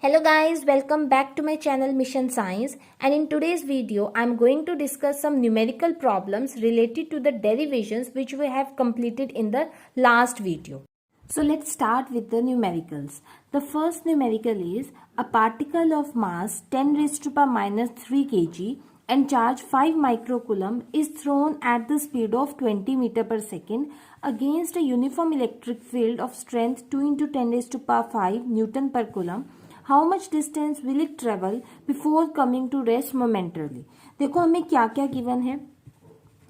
Hello guys, welcome back to my channel Mission Science, and in today's video I am going to discuss some numerical problems related to the derivations which we have completed in the last video. So let's start with the numericals. The first numerical is a particle of mass 10 raised to power minus 3 kg and charge 5 microcoulomb is thrown at the speed of 20 meter per second against a uniform electric field of strength 2 into 10 raised to power 5 Newton per coulomb. How much distance will it travel before coming to rest momentarily. देखो हमें क्या क्या given है,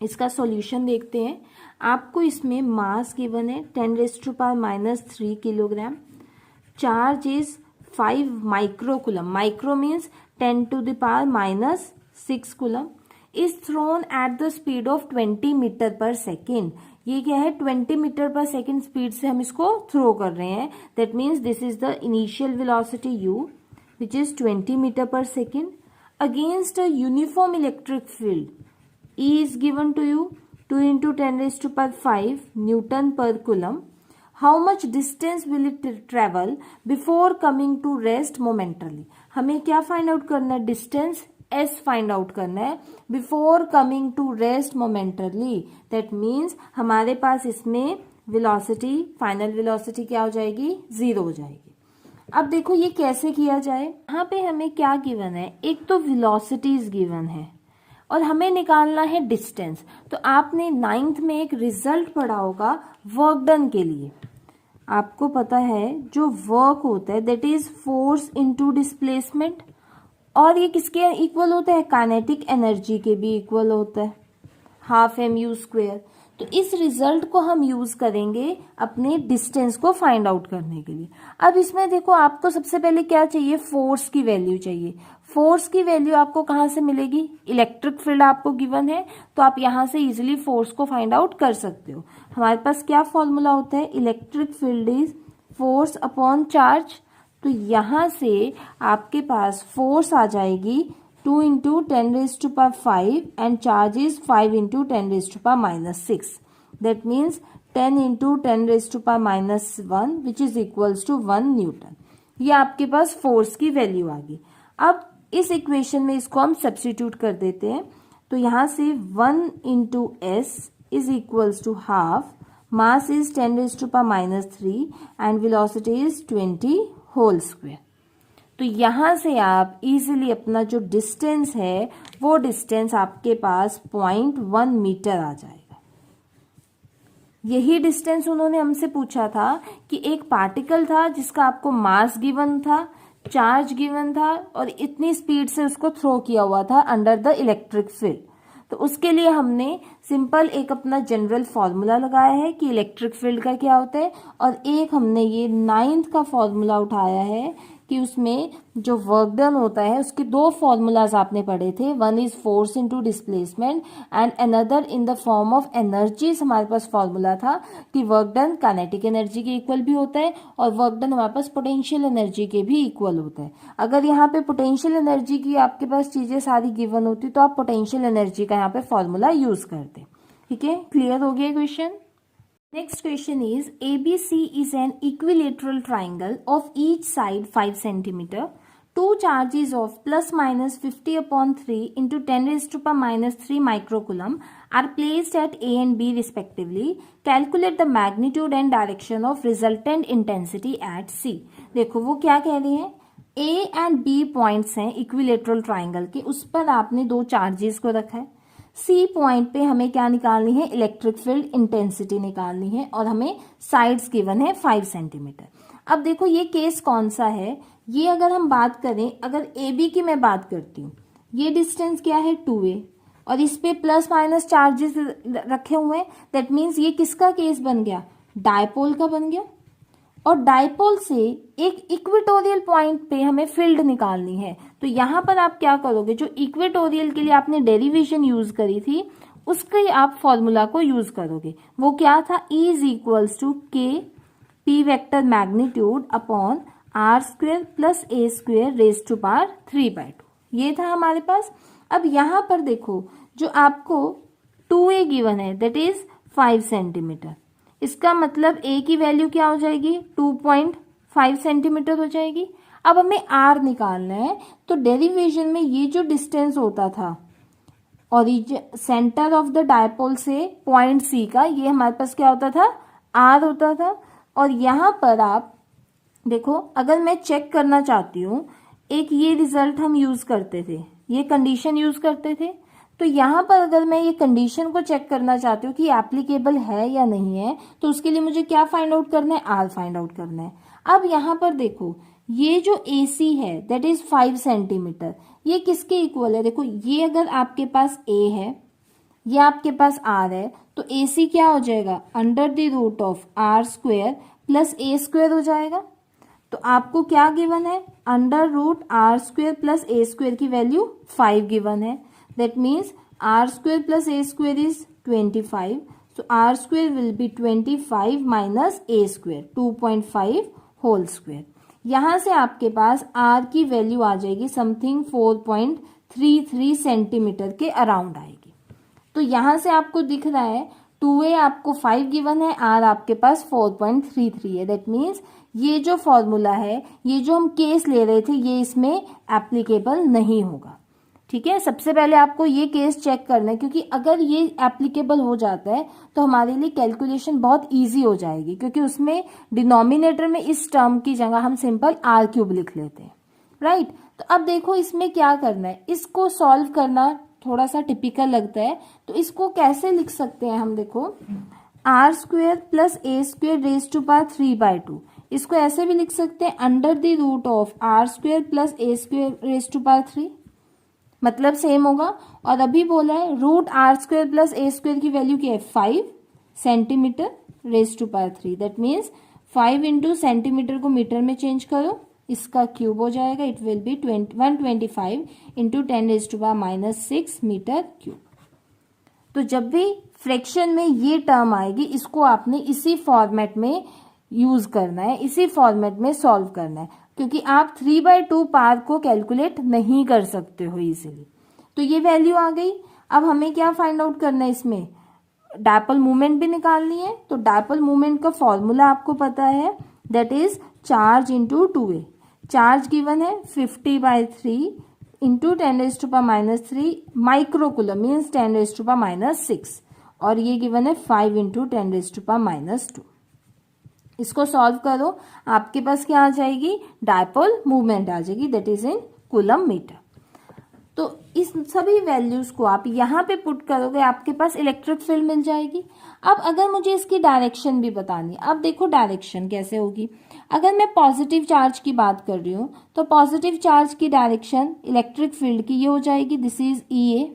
इसका solution देखते हैं। आपको इसमें मास गिवन है 10 raised to power minus 3 kilogram, charge is 5 microcoulomb, micro means 10 to the power minus 6 coulomb, is thrown at the speed of 20 metre per second. ये क्या है, 20 मीटर पर सेकेंड स्पीड से हम इसको थ्रो कर रहे हैं। That means this is the initial velocity u which is 20 metre per second against a uniform electric field. E is given to you 2 into 10 raised to power 5 Newton per coulomb. How much distance will it travel before coming to rest momentarily? हमें क्या find out करना है, distance s find out करना है before coming to rest momentarily. That means हमारे पास इसमें velocity, final velocity क्या हो जाएगी, 0 हो जाएगी। अब देखो ये कैसे किया जाए। यहाँ पे हमें क्या गिवन है, एक तो वेलोसिटीज गिवन है और हमें निकालना है डिस्टेंस। तो आपने 9th में एक रिजल्ट पढ़ा होगा वर्क डन के लिए। आपको पता है जो वर्क होता है that is force into displacement, और ये किसके इक्वल होता है, काइनेटिक एनर्जी के भी इक्वल होता है, हाफ mu स्क्वेयर। तो इस रिजल्ट को हम यूज करेंगे अपने डिस्टेंस को फाइंड आउट करने के लिए। अब इसमें देखो आपको सबसे पहले क्या चाहिए, फोर्स की वैल्यू चाहिए। फोर्स की वैल्यू आपको कहाँ से मिलेगी, इलेक्ट्रिक फील्ड आपको गिवन है तो आप यहाँ से इजिली फोर्स को फाइंड आउट कर सकते हो। हमारे पास क्या फॉर्मूला होता है, electric field is force upon charge. तो यहाँ से आपके पास फोर्स आ जाएगी 2 into 10 raised to power 5 and charge is 5 into 10 raised to power minus 6। That means 10 into 10 raised to power minus 1 which is equals to 1 newton. ये आपके पास फोर्स की वैल्यू आ गई। अब इस इक्वेशन में इसको हम सब्स्टिट्यूट कर देते हैं। तो यहाँ से 1 into S is equals to half, mass is 10 raised to power minus 3 and velocity is 20 whole square. तो यहां से आप इजीली अपना जो डिस्टेंस है वो डिस्टेंस आपके पास 0.1 मीटर आ जाएगा। यही डिस्टेंस उन्होंने हमसे पूछा था कि एक पार्टिकल था जिसका आपको मास गिवन था, चार्ज गिवन था और इतनी स्पीड से उसको थ्रो किया हुआ था अंडर द इलेक्ट्रिक फील्ड। तो उसके लिए हमने सिंपल एक अपना जनरल फॉर्मूला लगाया है कि इलेक्ट्रिक फील्ड का क्या होता है, और एक हमने ये 9th का फॉर्मूला उठाया है कि उसमें जो वर्क डन होता है उसके दो फॉर्मूलाज आपने पढ़े थे। One is force into displacement and another in the form of energies. हमारे पास फॉर्मूला था कि वर्क डन काइनेटिक एनर्जी के इक्वल भी होता है और वर्क डन हमारे पास पोटेंशियल एनर्जी के भी इक्वल होता है। अगर यहाँ पे पोटेंशियल एनर्जी की आपके पास चीजें सारी गिवन होती तो आप पोटेंशियल एनर्जी का यहाँ पे फॉर्मूला यूज करते। ठीक है, क्लियर हो गया question. Next question is ABC is an equilateral triangle of each side 5 centimeter. Two charges of plus minus 50 upon 3 into 10 raised to power minus 3 microcoulomb are placed at A and B respectively. Calculate the magnitude and direction of resultant intensity at C. देखो वो क्या कह रहे हैं, A and B points हैं equilateral triangle के, उस पर आपने दो चार्जेस को रखा है। सी पॉइंट पे हमें क्या निकालनी है, इलेक्ट्रिक फील्ड इंटेंसिटी निकालनी है और हमें साइड्स गिवन है 5 सेंटीमीटर। अब देखो ये केस कौन सा है, ये अगर हम बात करें, अगर ए बी की मैं बात करती हूँ, ये डिस्टेंस क्या है 2a और इस पे प्लस माइनस चार्जेस रखे हुए हैं। दैट मीन्स ये किसका केस बन गया, डायपोल का बन गया। और डायपोल से एक इक्वेटोरियल पॉइंट पे हमें फील्ड निकालनी है। तो यहां पर आप क्या करोगे, जो इक्वेटोरियल के लिए आपने डेरिवेशन यूज करी थी उसके आप फॉर्मूला को यूज करोगे। वो क्या था, E is equals to K P vector magnitude upon R square plus A square raise to power 3/2। ये था हमारे पास। अब यहां पर देखो जो आपको 2a गिवन है दैट इज 5 सेंटीमीटर, इसका मतलब a की वैल्यू क्या हो जाएगी, 2.5 सेंटीमीटर हो जाएगी। अब हमें आर निकालना है। तो डेरिवेशन में ये जो डिस्टेंस होता था origin centre of the dipole से पॉइंट सी का, ये हमारे पास क्या होता था, आर होता था। और यहाँ पर आप देखो, अगर मैं चेक करना चाहती हूँ, एक ये रिजल्ट हम यूज करते थे, ये कंडीशन यूज करते थे। तो यहाँ पर अगर मैं ये कंडीशन को चेक करना चाहती हूँ कि एप्लीकेबल है या नहीं है, तो उसके लिए मुझे क्या फाइंड आउट करना है, आर फाइंड आउट करना है। अब यहाँ पर देखो, ये जो AC है दैट इज 5 सेंटीमीटर, ये किसके इक्वल है, देखो ये अगर आपके पास A है, ये आपके पास R है, तो AC क्या हो जाएगा, under the root of R square plus A square हो जाएगा। तो आपको क्या गिवन है, under root R square plus A square की वैल्यू 5 गिवन है। That means R square plus A square is 25, so R square will be 25 minus A square 2.5 whole square. यहाँ से आपके पास R की वैल्यू आ जाएगी समथिंग 4.33 सेंटीमीटर के around आएगी। तो यहाँ से आपको दिख रहा है 2A आपको 5 गिवन है, R आपके पास 4.33 है। दैट मीन्स ये जो फॉर्मूला है, ये जो हम केस ले रहे थे, ये इसमें एप्लीकेबल नहीं होगा। ठीक है, सबसे पहले आपको ये केस चेक करना है, क्योंकि अगर ये एप्लीकेबल हो जाता है तो हमारे लिए कैलकुलेशन बहुत इजी हो जाएगी, क्योंकि उसमें डिनोमिनेटर में इस टर्म की जगह हम सिंपल आर क्यूब लिख लेते हैं, राइट। तो अब देखो इसमें क्या करना है, इसको सॉल्व करना थोड़ा सा टिपिकल लगता है। तो इसको कैसे लिख सकते हैं हम, देखो R square plus A square raise to power 3/2, इसको ऐसे भी लिख सकते हैं under the root of R square plus A square raise to power 3, मतलब सेम होगा। और अभी बोला है root R square plus A square की वैल्यू क्या है, 5 centimetre raise to power 3। That means 5 into centimetre को मीटर में चेंज करो, इसका क्यूब हो जाएगा, it will be 125 into 10 raise to power -6 metre cube. तो जब भी फ्रैक्शन में ये टर्म आएगी, इसको आपने इसी फॉर्मेट में यूज करना है, इसी फॉर्मेट में सॉल्व करना है, क्योंकि आप 3/2 पावर को कैलकुलेट नहीं कर सकते हो इजीली। तो ये वैल्यू आ गई। अब हमें क्या फाइंड आउट करना है, इसमें डायपोल मूवमेंट भी निकालनी है। तो डायपोल मूवमेंट का फॉर्मूला आपको पता है, that is charge into 2A। Charge given है 50/3 into 10 raise to power -3 microcoulomb, means 10 raise to power -6, और ये गिवन है 5 इंटू 10 रेज टू पावर -2। इसको सॉल्व करो, आपके पास क्या आ जाएगी, डायपोल मूवमेंट आ जाएगी, that is in coulomb metre. तो इस सभी वैल्यूज को आप यहाँ पे पुट करोगे, आपके पास इलेक्ट्रिक फील्ड मिल जाएगी। अब अगर मुझे इसकी डायरेक्शन भी बतानी है, अब देखो डायरेक्शन कैसे होगी। अगर मैं पॉजिटिव चार्ज की बात कर रही हूँ, तो पॉजिटिव चार्ज की डायरेक्शन इलेक्ट्रिक फील्ड की ये हो जाएगी, दिस इज EA,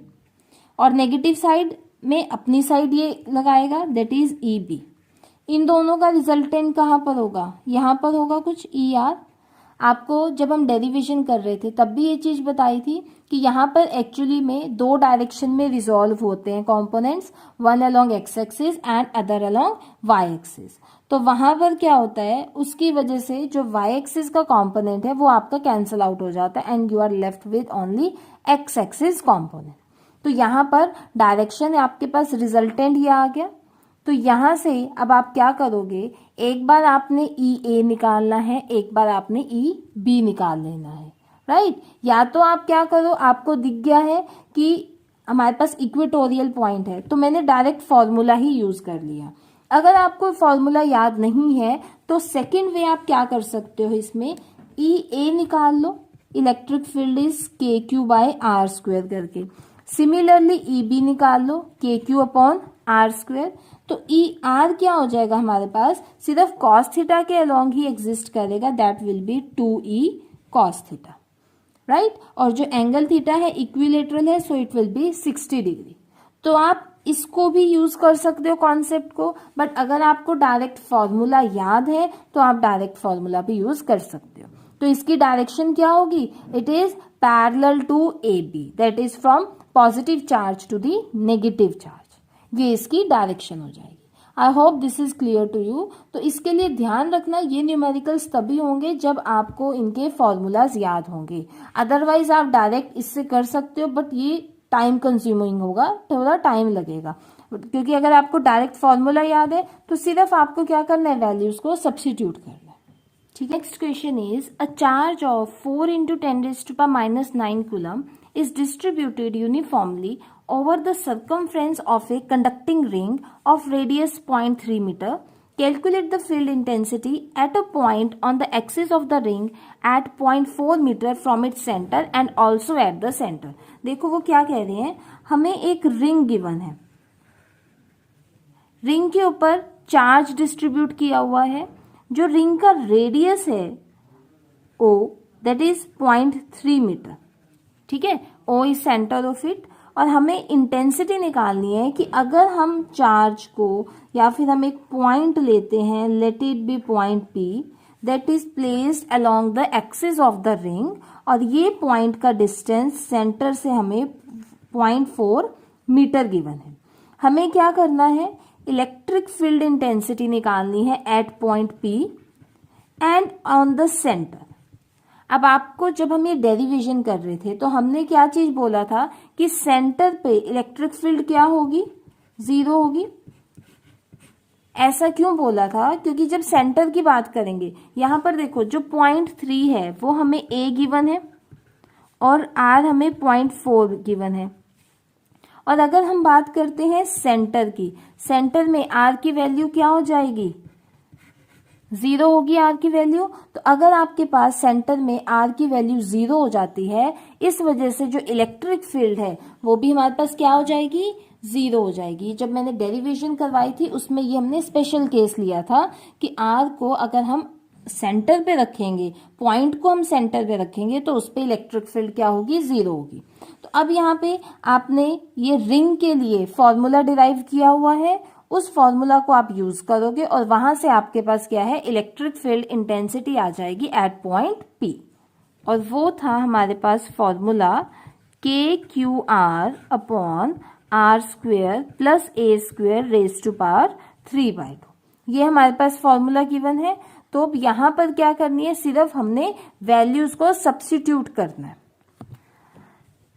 और नेगेटिव साइड में अपनी साइड ये लगाएगा, दैट इज EB। इन दोनों का रिजल्टेंट कहाँ पर होगा, यहाँ पर होगा कुछ ER। आपको जब हम डेरिवेशन कर रहे थे तब भी ये चीज बताई थी कि यहाँ पर एक्चुअली में दो डायरेक्शन में रिजॉल्व होते हैं components, one along X axis and other along Y axis. तो वहां पर क्या होता है, उसकी वजह से जो वाई एक्सिस का कंपोनेंट है वो आपका कैंसिल आउट हो जाता है and you are left with only X axis component. तो यहाँ पर डायरेक्शन आपके पास रिजल्टेंट ये आ गया। तो यहाँ से अब आप क्या करोगे, एक बार आपने EA निकालना है, एक बार आपने EB निकाल लेना है, राइट। या तो आप क्या करो, आपको दिख गया है कि हमारे पास इक्वेटोरियल पॉइंट है, तो मैंने डायरेक्ट फॉर्मूला ही यूज कर लिया। अगर आपको फॉर्मूला याद नहीं है तो सेकेंड वे आप क्या कर सकते हो, इसमें EA निकाल लो, इलेक्ट्रिक फील्ड इज KQ/R² करके। सिमिलरली EB निकाल लो, KQ/R²। तो ER क्या हो जाएगा हमारे पास, सिर्फ cos थीटा के अलोंग ही एग्जिस्ट करेगा, that will B 2E cos theta, right. और जो एंगल थीटा है इक्विलेटरल है, so it will B 60 degree. तो आप इसको भी यूज कर सकते हो कॉन्सेप्ट को, बट अगर आपको डायरेक्ट फॉर्मूला याद है तो आप डायरेक्ट फॉर्मूला भी यूज कर सकते हो। तो इसकी डायरेक्शन क्या होगी, it is parallel to AB, that is from positive charge to the negative charge, ये इसकी डायरेक्शन हो जाएगी। I hope this is clear to you. तो इसके लिए ध्यान रखना, ये न्यूमेरिकल्स तभी होंगे जब आपको इनके फॉर्मूलाज याद होंगे, अदरवाइज आप डायरेक्ट इससे कर सकते हो, बट ये टाइम कंज्यूमिंग होगा, थोड़ा टाइम लगेगा। क्योंकि अगर आपको डायरेक्ट फॉर्मूला याद है तो सिर्फ आपको क्या करना है, वैल्यूज को सब्स्टिट्यूट करना है। ठीक है। Next question is a charge of 4 into 10⁻⁹ coulomb is distributed uniformly over the circumference of a conducting ring of radius 0.3 meter. Calculate the field intensity at a point on the axis of the ring at 0.4 meter from its center and also at the center. देखो वो क्या कह रहे हैं, हमें एक ring given है, ring के ऊपर चार्ज डिस्ट्रीब्यूट किया हुआ है, जो रिंग का रेडियस है ओ दैट इज 0.3 मीटर। ठीक है, O is centre of it, और हमें इंटेंसिटी निकालनी है कि अगर हम चार्ज को या फिर हम एक पॉइंट लेते हैं, let it be point P that is placed along the axis of the ring, और ये पॉइंट का डिस्टेंस सेंटर से हमें 0.4 मीटर गिवन है। हमें क्या करना है, इलेक्ट्रिक फील्ड इंटेंसिटी निकालनी है at point P and on the centre. अब आपको जब हम ये डेरिवेशन कर रहे थे तो हमने क्या चीज बोला था कि सेंटर पे इलेक्ट्रिक फील्ड क्या होगी, 0 होगी। ऐसा क्यों बोला था, क्योंकि जब सेंटर की बात करेंगे, यहां पर देखो जो 0.3 है वो हमें ए गिवन है और आर हमें 0.4 गिवन है। और अगर हम बात करते हैं सेंटर की, सेंटर में आर की वैल्यू क्या हो जाएगी, 0 होगी आर की वैल्यू। तो अगर आपके पास सेंटर में आर की वैल्यू 0 हो जाती है, इस वजह से जो इलेक्ट्रिक फील्ड है वो भी हमारे पास क्या हो जाएगी, 0 हो जाएगी। जब मैंने डेरिवेशन करवाई थी उसमें ये हमने स्पेशल केस लिया था कि आर को अगर हम सेंटर पे रखेंगे, पॉइंट को हम सेंटर पे रखेंगे तो उस पे इलेक्ट्रिक फील्ड क्या होगी, 0 होगी। तो अब यहाँ पे आपने ये रिंग के लिए फॉर्मूला डिराइव किया हुआ है, उस फॉर्मूला को आप यूज करोगे और वहां से आपके पास क्या है, इलेक्ट्रिक फील्ड इंटेंसिटी आ जाएगी एट पॉइंट पी, और वो था हमारे पास formula KQR/R² plus A² raise to power 3/2। ये हमारे पास फॉर्मूला गिवन है। तो अब यहां पर क्या करनी है, सिर्फ हमने वैल्यूज को सब्स्टिट्यूट करना है।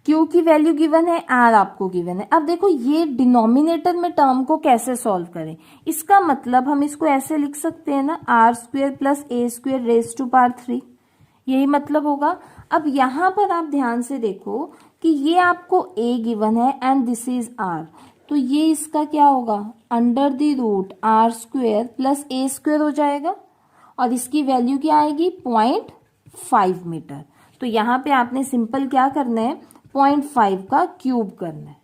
क्यू की वैल्यू गिवन है, आर आपको गिवन है। अब देखो ये डिनोमिनेटर में टर्म को कैसे सॉल्व करें, इसका मतलब हम इसको ऐसे लिख सकते हैं ना, R² plus A² raise to power 3, यही मतलब होगा। अब यहां पर आप ध्यान से देखो कि ये आपको A गिवन है एंड दिस इज R, तो ये इसका क्या होगा, under the root R² plus A² हो जाएगा, और इसकी वैल्यू क्या आएगी, 0.5 मीटर। तो यहाँ पे आपने सिंपल क्या करना है, 0.5 का क्यूब करना है।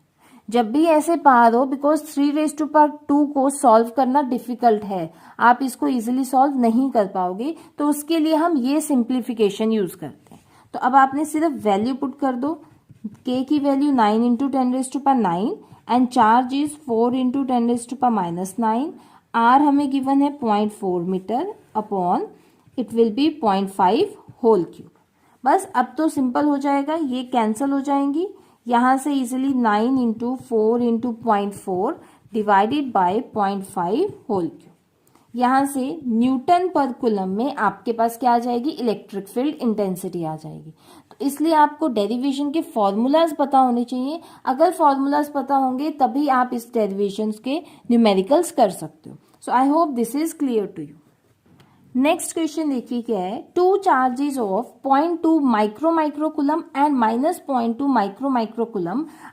जब भी ऐसे पार हो, बिकॉज 3⁻² को सॉल्व करना डिफिकल्ट है, आप इसको इजीली सॉल्व नहीं कर पाओगे, तो उसके लिए हम ये सिंप्लीफिकेशन यूज करते हैं। तो अब आपने सिर्फ वैल्यू पुट कर दो, k की value 9 into 10⁻⁹ and charge is 4 into 10⁻⁹। R हमें गिवन है 0.4 metre upon it will be 0.5 whole cube. बस अब तो सिंपल हो जाएगा, ये कैंसिल हो जाएंगी, यहां से easily 9 into 4 into 0.4 divided by 0.5 whole cube. यहां से न्यूटन पर कूलम में आपके पास क्या आ जाएगी, इलेक्ट्रिक फील्ड इंटेंसिटी आ जाएगी। तो इसलिए आपको डेरिवेशन के फॉर्मूलाज पता होने चाहिए। अगर फॉर्मूलाज पता होंगे तभी आप इस डेरिवेशन के न्यूमेरिकल्स कर सकते हो। So I hope this is clear to you. Next question देखिए क्या है, 2 charges of 0.2 micro and -0.2 micro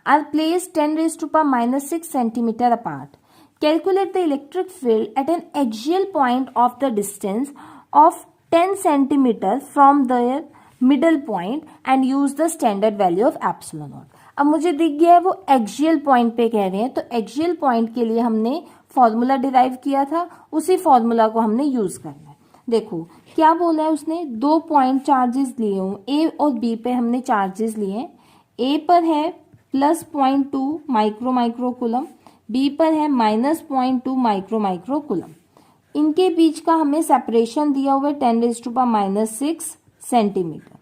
are placed 10⁻⁻6 centimetre apart. Calculate the electric field at an axial point of the distance of 10 centimeter from the middle point and use the standard value of epsilon naught। अब मुझे दिख गया है वो axial point पे कह रहे हैं, तो एक्सियल पॉइंट के लिए हमने फॉर्मूला डिराइव किया था, उसी फॉर्मूला को हमने यूज करना है। देखो क्या बोला है उसने, 2 पॉइंट चार्जेस लिए हूं, ए और बी पे हमने चार्जेस लिए। ए पर है +0.2 माइक्रो बी पर है -0.2 माइक्रो। इनके बीच का हमें सेपरेशन दिया हुआ है 10⁻⁻6 सेंटीमीटर।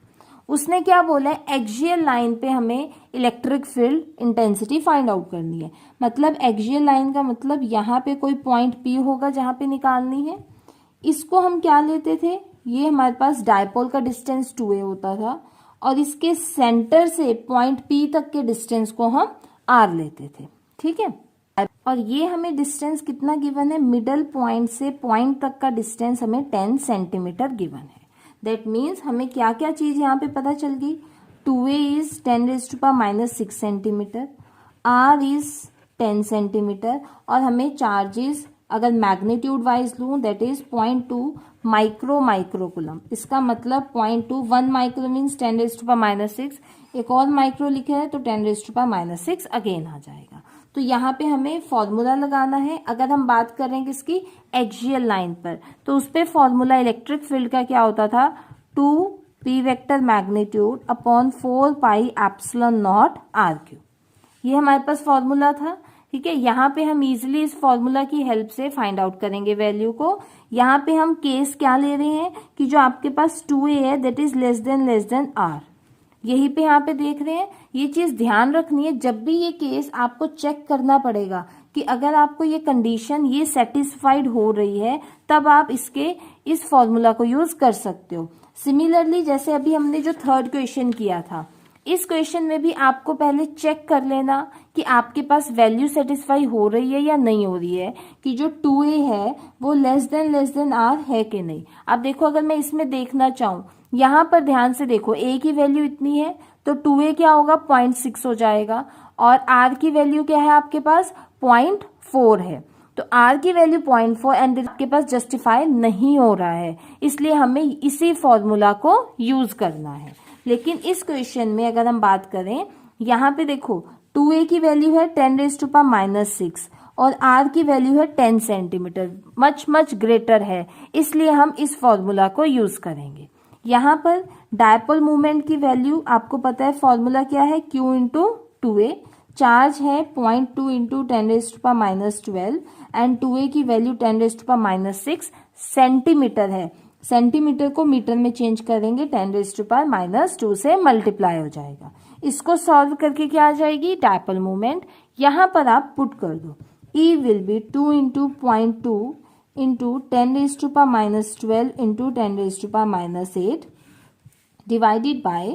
उसने क्या बोला है, एक्सियल लाइन पे हमें electric field intensity find out करनी है। मतलब एक्सियल लाइन का मतलब यहाँ पे कोई पॉइंट पी होगा जहां पे निकालनी है। इसको हम क्या लेते थे, ये हमारे पास डायपोल का डिस्टेंस 2a होता था, और इसके सेंटर से पॉइंट पी तक के डिस्टेंस को हम r लेते थे। ठीक है, और ये हमें डिस्टेंस कितना गिवन है, मिडल पॉइंट से पॉइंट तक का डिस्टेंस हमें 10 सेंटीमीटर गिवन है। दैट मीन्स हमें क्या क्या चीज यहाँ पे पता चल गई, 2a is 10⁻⁻6 centimetre, r is 10 centimetre, और हमें चार्जेस अगर मैग्नीट्यूड वाइज लूँ दैट इज 0.2 माइक्रोकुलम। इसका मतलब 0.2, 1 माइक्रो मीन्स 10⁻⁻6, एक और माइक्रो लिखे है तो 10⁻⁻6 अगेन आ जाएगा। तो यहाँ पे हमें फॉर्मूला लगाना है। अगर हम बात करें किसकी, एक्सियल लाइन पर, तो उस पर फॉर्मूला इलेक्ट्रिक फील्ड का क्या होता था, 2p vector magnitude upon 4πε0 r3। ये हमारे पास फॉर्मूला था, ठीक है। यहाँ पे हम इजिली इस फॉर्मूला की हेल्प से फाइंड आउट करेंगे वैल्यू को। यहाँ पे हम केस क्या ले रहे हैं कि जो आपके पास 2a है that is less than r, यही पे यहाँ पे देख रहे हैं। ये चीज ध्यान रखनी है, जब भी ये केस आपको चेक करना पड़ेगा कि अगर आपको ये कंडीशन ये सेटिस्फाइड हो रही है तब आप इस फॉर्मूला को यूज कर सकते हो। सिमिलरली जैसे अभी हमने जो थर्ड क्वेश्चन किया था, इस क्वेश्चन में भी आपको पहले चेक कर लेना कि आपके पास वैल्यू सेटिस्फाई हो रही है या नहीं हो रही है, कि जो 2a है वो लेस देन r है कि नहीं। अब देखो अगर मैं इसमें देखना चाहूँ, यहाँ पर ध्यान से देखो, a की वैल्यू इतनी है तो 2a क्या होगा, 0.6 हो जाएगा, और r की वैल्यू क्या है आपके पास, 0.4 है। तो r की वैल्यू 0.4 एंड आपके पास जस्टिफाई नहीं हो रहा है, इसलिए हमें इसी फॉर्मूला को यूज करना है। लेकिन इस क्वेश्चन में अगर हम बात करें, यहाँ पे देखो 2a की वैल्यू है 10⁻⁻6 और r की वैल्यू है 10 सेंटीमीटर, मच ग्रेटर है, इसलिए हम इस फॉर्मूला को यूज करेंगे। यहाँ पर डायपोल मोमेंट की वैल्यू आपको पता है, फॉर्मूला क्या है, q इंटू 2a, चार्ज है 0.2 इंटू 10⁻12 एंड 2a की वैल्यू 10⁻6 सेंटीमीटर है। सेंटीमीटर को मीटर में चेंज करेंगे, 10⁻2 से मल्टीप्लाई हो जाएगा। इसको सॉल्व करके क्या आ जाएगी, डायपोल मोमेंट। यहाँ पर आप पुट कर दो, E will be 2 into 0.2 into 10⁻12 into 10⁻8 divided by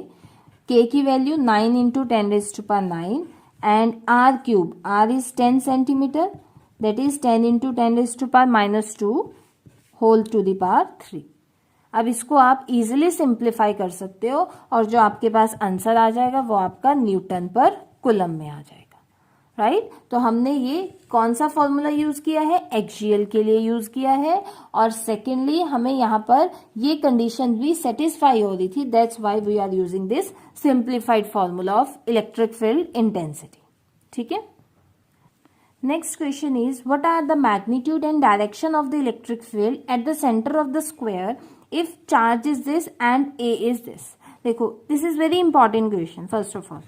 K की value 9 into 10⁻9 and R cube, R is 10 centimetre, that is 10 into 10⁻2 whole to the power 3। अब इसको आप इजीली सिंप्लीफाई कर सकते हो और जो आपके पास आंसर आ जाएगा वो आपका न्यूटन पर कूलम में आ जाएगा, राइट। तो हमने ये कौन सा फॉर्मूला यूज किया है, एक्सियल के लिए यूज किया है, और सेकेंडली हमें यहाँ पर ये कंडीशन भी सेटिस्फाई हो रही थी, that's why we are using this simplified formula of electric field intensity, ठीक है। Next question is, what are the magnitude and direction of the electric field at the center of the square if charge is this and A is this? देखो, this is very important question first of all.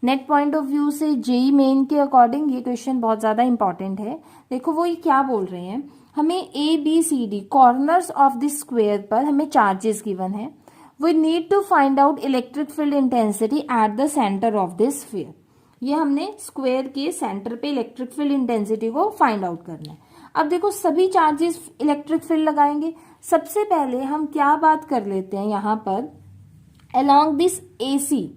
Net point of view से JEE main के according ये question बहुत ज़्यादा important है। देखो वो ये क्या बोल रहे हैं, हमें A B C D corners of this square पर हमें चार्जेस गिवन है। We need to find out electric field intensity at the centre of this sphere. ये हमने स्क्वायर के सेंटर पे इलेक्ट्रिक फील्ड इंटेंसिटी को फाइंड आउट करना है। अब देखो सभी चार्जेस इलेक्ट्रिक फील्ड लगाएंगे। सबसे पहले हम क्या बात कर लेते हैं यहाँ पर, अलोंग दिस AC,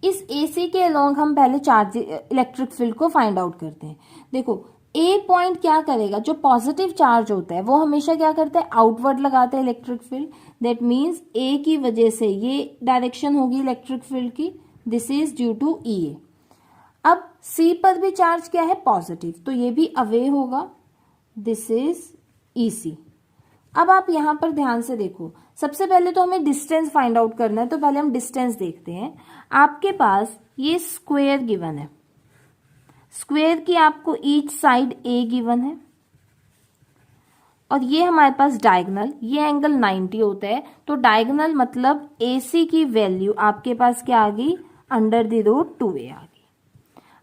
इस AC के अलोंग हम पहले चार्ज इलेक्ट्रिक फील्ड को फाइंड आउट करते हैं। देखो A पॉइंट क्या करेगा, जो पॉजिटिव चार्ज होता है वो हमेशा क्या करता है, आउटवर्ड लगाता है electric field. That means A की वजह से ये डायरेक्शन होगी इलेक्ट्रिक फील्ड की, this is due to EA। अब C पर भी चार्ज क्या है, पॉजिटिव, तो ये भी अवे होगा, दिस इज EC। अब आप यहां पर ध्यान से देखो, सबसे पहले तो हमें डिस्टेंस फाइंड आउट करना है, तो पहले हम डिस्टेंस देखते हैं। आपके पास ये स्क्वायर गिवन है, स्क्वायर की आपको ईच साइड A गिवन है, और ये हमारे पास डायगोनल, ये एंगल 90 होता है, तो डायगोनल मतलब AC की वैल्यू आपके पास क्या आ गई, अंडर द रूट 2A आ गई।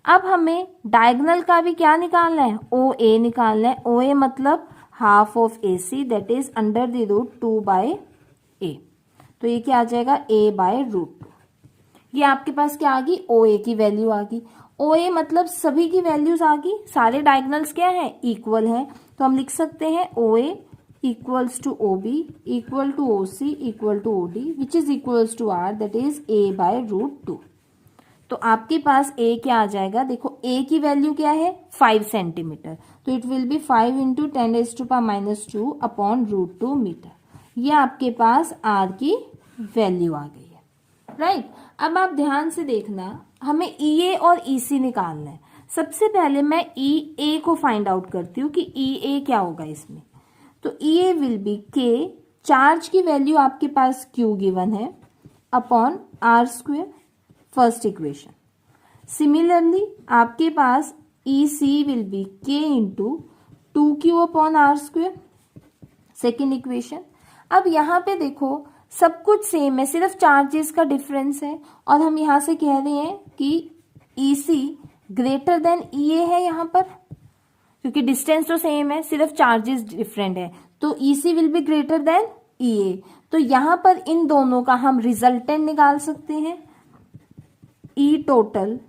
अब हमें डायगोनल का भी क्या निकालना है, OA निकालना है। OA मतलब half of AC, that is under the root 2/A। तो ये क्या आ जाएगा, A/√2। ये आपके पास क्या आ गई, OA की वैल्यू आ गई। OA मतलब सभी की वैल्यूज आ गई, सारे डायगोनल्स क्या है, इक्वल है, तो हम लिख सकते हैं OA equals to OB equal to OC equal to OD which is equals to R, that is A/√2। तो आपके पास ए क्या आ जाएगा, देखो ए की वैल्यू क्या है 5 सेंटीमीटर, तो it will be 5 into 10⁻⁻2 upon √2 metre. ये आपके पास आर की वैल्यू आ गई है, राइट। अब आप ध्यान से देखना, हमें ई ए और ई सी निकालना है। सबसे पहले मैं ई ए को फाइंड आउट करती हूँ कि ई ए क्या होगा इसमें। तो E A will be K, charge की वैल्यू आपके पास क्यू गिवन है, upon R square, first equation. Similarly आपके पास E C will be K into 2q upon R square, second equation. अब यहाँ पे देखो सब कुछ सेम है, सिर्फ चार्जेस का डिफरेंस है, और हम यहाँ से कह रहे हैं कि ई सी ग्रेटर देन ई ए है यहाँ पर, क्योंकि डिस्टेंस तो सेम है, सिर्फ चार्जेस डिफरेंट है, तो ई C will be greater than ई ए। तो यहाँ पर इन दोनों का हम रिजल्टेंट निकाल सकते हैं, ई टोटल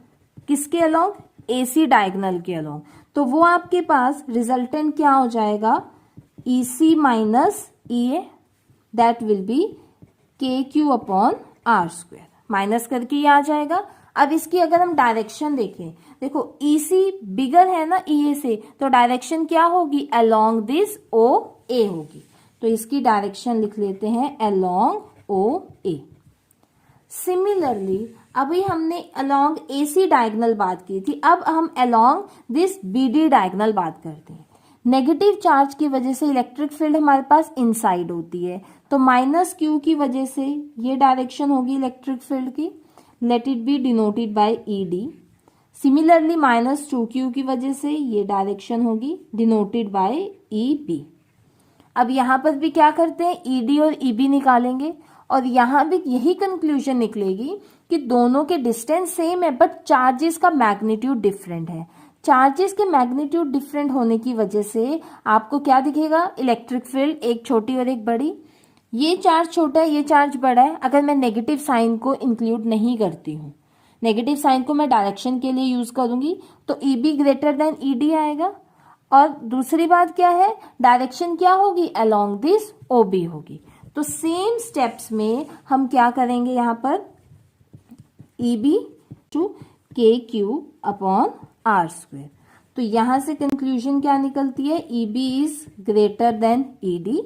किसके अलोंग, ए सी डायगनल के अलोंग। तो वो आपके पास रिजल्टेंट क्या हो जाएगा, E C minus E A, that will be K Q upon R square, minus करके ये आ जाएगा। अब इसकी अगर हम डायरेक्शन देखें, देखो ई सी बिगर है ना ई ए से, तो डायरेक्शन क्या होगी, अलोंग दिस ओ ए होगी। तो इसकी डायरेक्शन लिख लेते हैं अलोंग ओ ए। सिमिलरली अभी हमने अलोंग ए सी डायगनल बात की थी, अब हम along this B D diagonal बात करते हैं। नेगेटिव चार्ज की वजह से इलेक्ट्रिक फील्ड हमारे पास इनसाइड होती है, तो माइनस क्यू की वजह से ये डायरेक्शन होगी इलेक्ट्रिक फील्ड की, let it be denoted by E D. Similarly minus 2q की वजह से ये डायरेक्शन होगी डिनोटेड बाय ई बी। अब यहाँ पर भी क्या करते हैं, ई डी और ई बी निकालेंगे, और यहाँ भी यही कंक्लूजन निकलेगी कि दोनों के डिस्टेंस सेम है बट चार्जेस का मैग्नीट्यूड डिफरेंट है। चार्जेस के मैग्नीट्यूड डिफरेंट होने की वजह से आपको क्या दिखेगा, इलेक्ट्रिक फील्ड एक छोटी और एक बड़ी। ये चार्ज छोटा है, ये चार्ज बड़ा है, अगर मैं नेगेटिव साइन को इंक्लूड नहीं करती हूँ, नेगेटिव साइन को मैं डायरेक्शन के लिए यूज करूंगी, तो E be greater than E D आएगा। और दूसरी बात क्या है, डायरेक्शन क्या होगी, अलोंग दिस ओ बी होगी। तो सेम स्टेप्स में हम क्या करेंगे, यहाँ पर E B two K Q upon R square. तो यहां से कंक्लूजन क्या निकलती है, E B is greater than E D,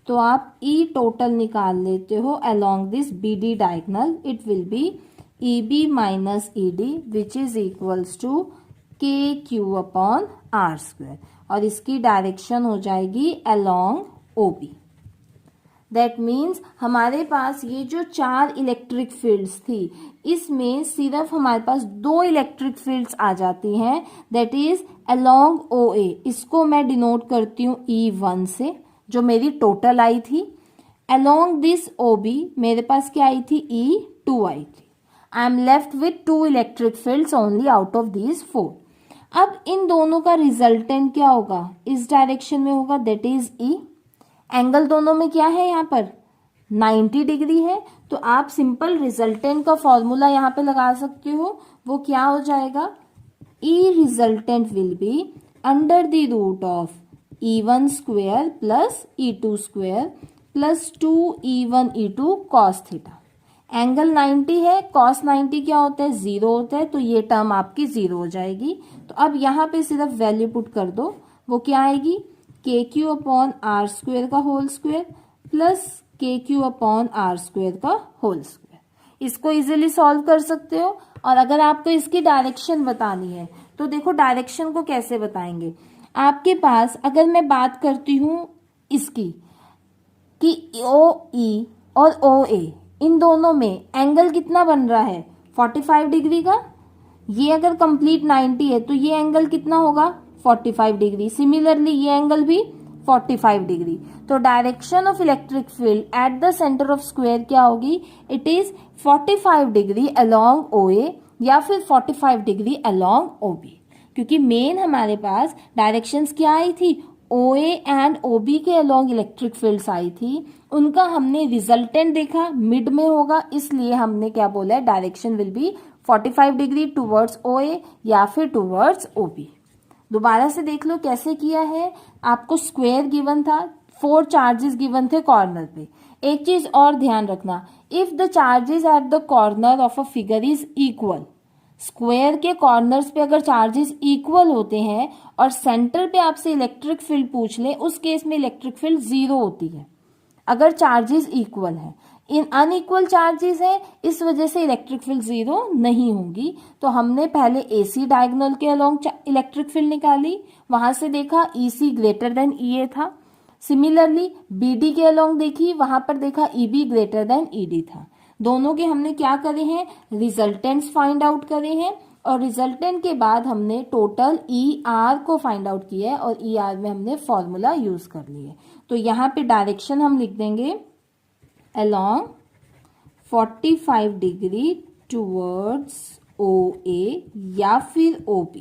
तो आप ई टोटल निकाल लेते हो along this B D diagonal, it will be E B minus E D which is equals to K Q upon R square, और इसकी direction हो जाएगी along O B. That means हमारे पास ये जो 4 इलेक्ट्रिक फील्ड्स थी, इसमें सिर्फ हमारे पास 2 इलेक्ट्रिक फील्ड्स आ जाती हैं, दैट इज अलोंग ओ ए। इसको मैं डिनोट करती हूँ E1 से, जो मेरी टोटल आई थी। अलोंग दिस ओ बी मेरे पास क्या आई थी, E2 आई थी। I am left with 2 electric fields only out of these 4। अब इन दोनों का रिजल्टेंट क्या होगा, इस डायरेक्शन में होगा, दैट इज ई। एंगल दोनों में क्या है, यहाँ पर 90 डिग्री है, तो आप सिंपल रिजल्टेंट का फॉर्मूला यहाँ पे लगा सकते हो। वो क्या हो जाएगा, E resultant will be under the root of E1 square plus E2 square plus 2E1 E2 cos theta. Angle 90 है, कॉस 90 क्या होता है, 0 होता है, तो ये टर्म आपकी 0 हो जाएगी। तो अब यहाँ पे सिर्फ वैल्यू पुट कर दो, वो क्या आएगी, के क्यू अपॉन आर स्क्वेयर का होल स्क्वेयर प्लस के क्यू अपॉन आर स्क्वेयर का होल स्क्वेयर। इसको इजीली सॉल्व कर सकते हो। और अगर आपको इसकी डायरेक्शन बतानी है, तो देखो डायरेक्शन को कैसे बताएंगे। आपके पास अगर मैं बात करती हूँ इसकी कि ओ ई और ओ ए, इन दोनों में एंगल कितना बन रहा है, 45 डिग्री का। ये अगर कंप्लीट 90 है तो ये एंगल कितना होगा, 45 डिग्री। सिमिलरली ये एंगल भी 45 डिग्री। तो direction of electric field at the centre of square क्या होगी, it is 45 degree along O A या फिर 45 डिग्री अलोंग ओ बी, क्योंकि मेन हमारे पास डायरेक्शंस क्या आई थी, ओ ए एंड ओ बी के अलोंग इलेक्ट्रिक फील्ड्स आई थी। उनका हमने रिजल्टेंट देखा मिड में होगा, इसलिए हमने क्या बोला है, direction will be 45 degree towards O A या फिर टूवर्ड्स ओ बी। दोबारा से देख लो कैसे किया है। आपको स्क्वायर गिवन था, 4 चार्जेस गिवन थे कॉर्नर पे। एक चीज और ध्यान रखना, if the charges at the corner of a figure is equal, square के कॉर्नर्स पे अगर चार्जेस इक्वल होते हैं और सेंटर पे आपसे इलेक्ट्रिक फील्ड पूछ ले, उस केस में इलेक्ट्रिक फील्ड 0 होती है अगर चार्जेस इक्वल है। इन अनइक्वल चार्जेस है, इस वजह से इलेक्ट्रिक फील्ड 0 नहीं होगी। तो हमने पहले AC डायगोनल के अलोंग इलेक्ट्रिक फील्ड निकाली, वहां से देखा EC ग्रेटर देन EA था। सिमिलरली BD के अलोंग देखी, वहां पर देखा EB ग्रेटर देन ED था। दोनों के हमने क्या करे हैं, रिजल्टेंट्स फाइंड आउट करे हैं, और रिजल्टेंट के बाद हमने टोटल ER को फाइंड आउट किया है और ER में हमने फॉर्मूला यूज कर लिए। तो यहाँ पे डायरेक्शन हम लिख देंगे along 45 डिग्री टूवर्ड्स OA या फिर OB,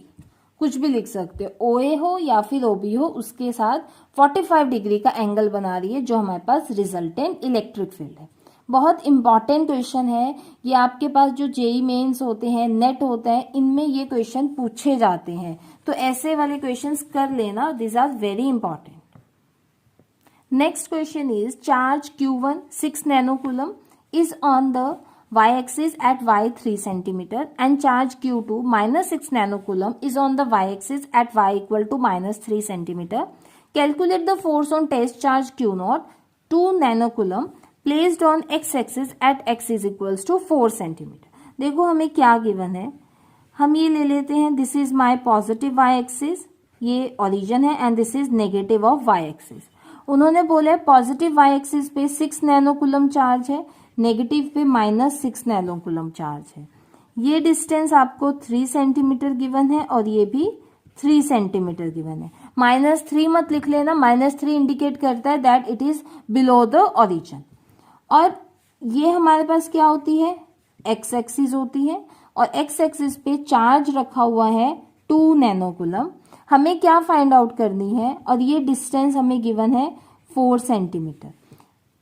कुछ भी लिख सकते हो, OA हो या फिर OB हो, उसके साथ 45 डिग्री का एंगल बना रही है जो हमारे पास रिजल्टेंट इलेक्ट्रिक फील्ड है। बहुत इंपॉर्टेंट क्वेश्चन है ये, आपके पास जो जेई मेंस होते हैं, नेट होता है, इनमें ये क्वेश्चन पूछे जाते हैं, तो ऐसे वाले क्वेश्चंस कर लेना, this are very important. Next question is charge Q1 6 nanocoulomb is on the y-axis at y 3 centimeter and charge Q2 minus 6 nanocoulomb is on the y-axis at y equal to minus 3 centimeter. Calculate the force on test charge Q0 2 nanocoulomb placed on x-axis at x is equals to 4 centimeter. देखो हमें क्या given है, हम ये ले लेते हैं, this is my positive Y axis, ये ओरिजिन है, and this is negative of Y axis. उन्होंने बोला पॉजिटिव वाई एक्सिस पे 6 नैनोकूलम चार्ज है, नेगेटिव पे -6 नैनोकूलम चार्ज है। ये डिस्टेंस आपको 3 सेंटीमीटर गिवन है और ये भी 3 सेंटीमीटर गिवन है। -3 मत लिख लेना, -3 इंडिकेट करता है that it is below the origin. और ये हमारे पास क्या होती है, एक्स एक्सिस होती है, और एक्स एक्सिस पे चार्ज रखा हुआ है 2 नैनोकूलम। हमें क्या फाइंड आउट करनी है, और ये डिस्टेंस हमें गिवन है 4 सेंटीमीटर।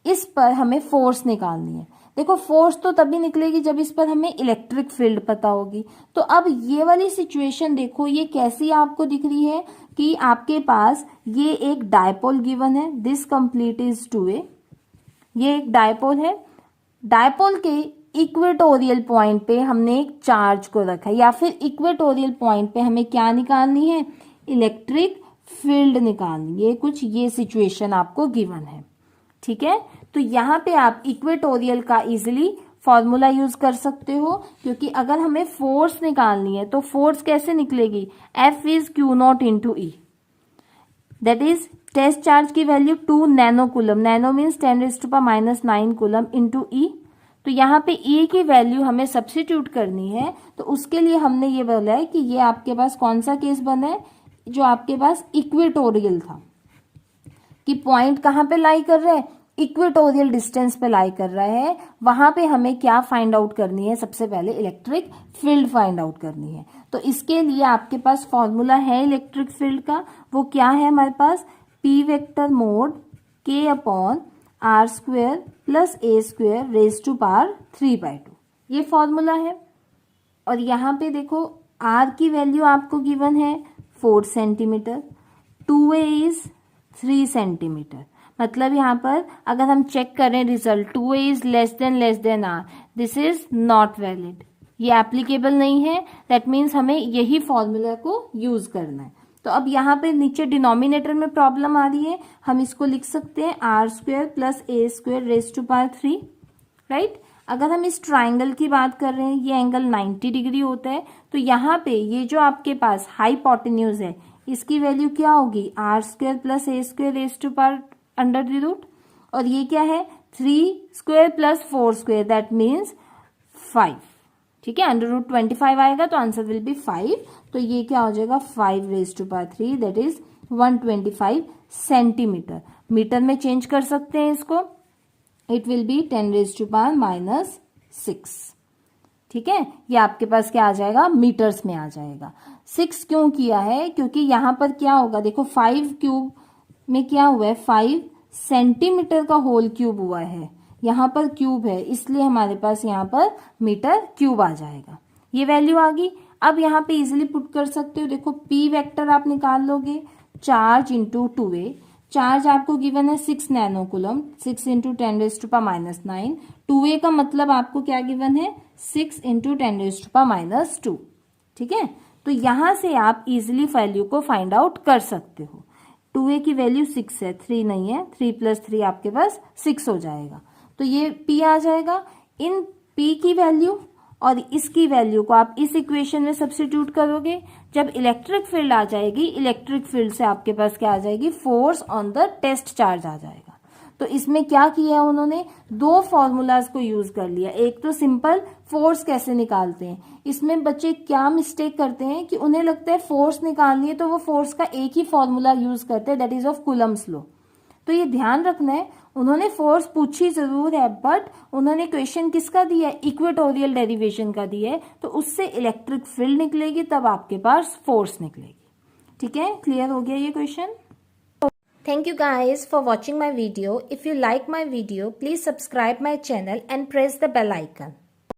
इस पर हमें फोर्स निकालनी है। देखो फोर्स तो तभी निकलेगी जब इस पर हमें इलेक्ट्रिक फील्ड पता होगी। तो अब ये वाली सिचुएशन देखो, ये कैसी आपको दिख रही है कि आपके पास ये एक डायपोल गिवन है, दिस कंप्लीट इज 2A, ये एक डायपोल है। डायपोल के इक्वेटोरियल पॉइंट पे हमने एक चार्ज को रखा है, या फिर इक्वेटोरियल पॉइंट पे हमें क्या निकालनी है, इलेक्ट्रिक फील्ड निकालनी है। कुछ ये सिचुएशन आपको गिवन है, ठीक है। तो यहाँ पे आप इक्वेटोरियल का इजिली फॉर्मूला यूज कर सकते हो, क्योंकि अगर हमें फोर्स निकालनी है तो फोर्स कैसे निकलेगी, F is Q0 into E, that is test charge की value 2 nanocoulomb, nano means 10⁻⁹ coulomb into E। तो यहाँ पे E की वैल्यू हमें सब्स्टिट्यूट करनी है, तो उसके लिए हमने ये बोला है कि ये आपके पास कौन सा केस बना है, जो आपके पास इक्वेटोरियल था, कि पॉइंट कहाँ पे लाई कर रहा है, इक्वेटोरियल डिस्टेंस पे लाई कर रहा है। वहां पे हमें क्या फाइंड आउट करनी है, सबसे पहले इलेक्ट्रिक फील्ड फाइंड आउट करनी है। तो इसके लिए आपके पास फॉर्मूला है इलेक्ट्रिक फील्ड का, वो क्या है हमारे पास, P vector mod K upon R square plus A square raise to power 3/2, ये फॉर्मूला है। और यहाँ पे देखो R की वैल्यू आपको गिवन है 4 सेंटीमीटर, 2A इज 3 सेंटीमीटर। मतलब यहाँ पर अगर हम चेक करें result, 2A is less than R, this is not valid, ये एप्लीकेबल नहीं है। दैट मीन्स हमें यही फॉर्मूला को यूज करना है। तो अब यहाँ पे नीचे डिनोमिनेटर में प्रॉब्लम आ रही है, हम इसको लिख सकते हैं R square plus A square raise to power 3, right. अगर हम इस ट्राइंगल की बात कर रहे हैं, ये एंगल 90 डिग्री होता है, तो यहाँ पे ये जो आपके पास हाइपोटेन्यूज है, इसकी वैल्यू क्या होगी, R square plus A square raise to power √, और ये क्या है 3 square plus 4 square, that means 5, ठीक है। √25 आएगा तो आंसर विल बी 5। तो ये क्या हो जाएगा 5 raise to power 3, that is 125 centimetre. Metre में चेंज कर सकते हैं इसको, it will be 10 raise to power -6, ठीक है। ये आपके पास क्या आ जाएगा, मीटर्स में आ जाएगा। 6 क्यों किया है, क्योंकि यहाँ पर क्या होगा, देखो 5 क्यूब में क्या हुआ है, 5 सेंटीमीटर का होल क्यूब हुआ है, यहाँ पर क्यूब है, इसलिए हमारे पास यहाँ पर मीटर क्यूब आ जाएगा। ये वैल्यू आ गई। अब यहाँ पे इजिली पुट कर सकते हो, देखो P वेक्टर आप निकाल लोगे, चार्ज इंटू 2A, चार्ज आपको गिवन है 6 नैनोकूलम, 6 इंटू 10⁻⁹, 2A का मतलब आपको क्या गिवन है 6 इंटू 10⁻²। ठीक है, तो यहां से आप इजिली वैल्यू को फाइंड आउट कर सकते हो। 2a की वैल्यू 6 है, 3 नहीं है, 3 + 3 आपके पास 6 हो जाएगा। तो ये p आ जाएगा। इन p की वैल्यू और इसकी वैल्यू को आप इस इक्वेशन में सब्स्टिट्यूट करोगे। जब इलेक्ट्रिक फील्ड आ जाएगी, इलेक्ट्रिक फील्ड से आपके पास क्या आ जाएगी, force on the test charge आ जाएगा। तो इसमें क्या किया उन्होंने, दो फॉर्मूलाज को यूज कर लिया। एक तो सिंपल फोर्स कैसे निकालते हैं, इसमें बच्चे क्या मिस्टेक करते हैं कि उन्हें लगता है फोर्स निकालनी है तो वो फोर्स का एक ही फॉर्मूला यूज करते हैं, that is of Coulomb's law. तो ये ध्यान रखना है, उन्होंने फोर्स पूछी जरूर है बट उन्होंने क्वेश्चन किसका दिया है, इक्वेटोरियल डेरिवेशन का दिया है, तो उससे इलेक्ट्रिक फील्ड निकलेगी, तब आपके पास फोर्स निकलेगी। ठीक है, क्लियर हो गया ये question. Thank you guys for watching my video. If you like my video, please subscribe my channel and press the bell icon.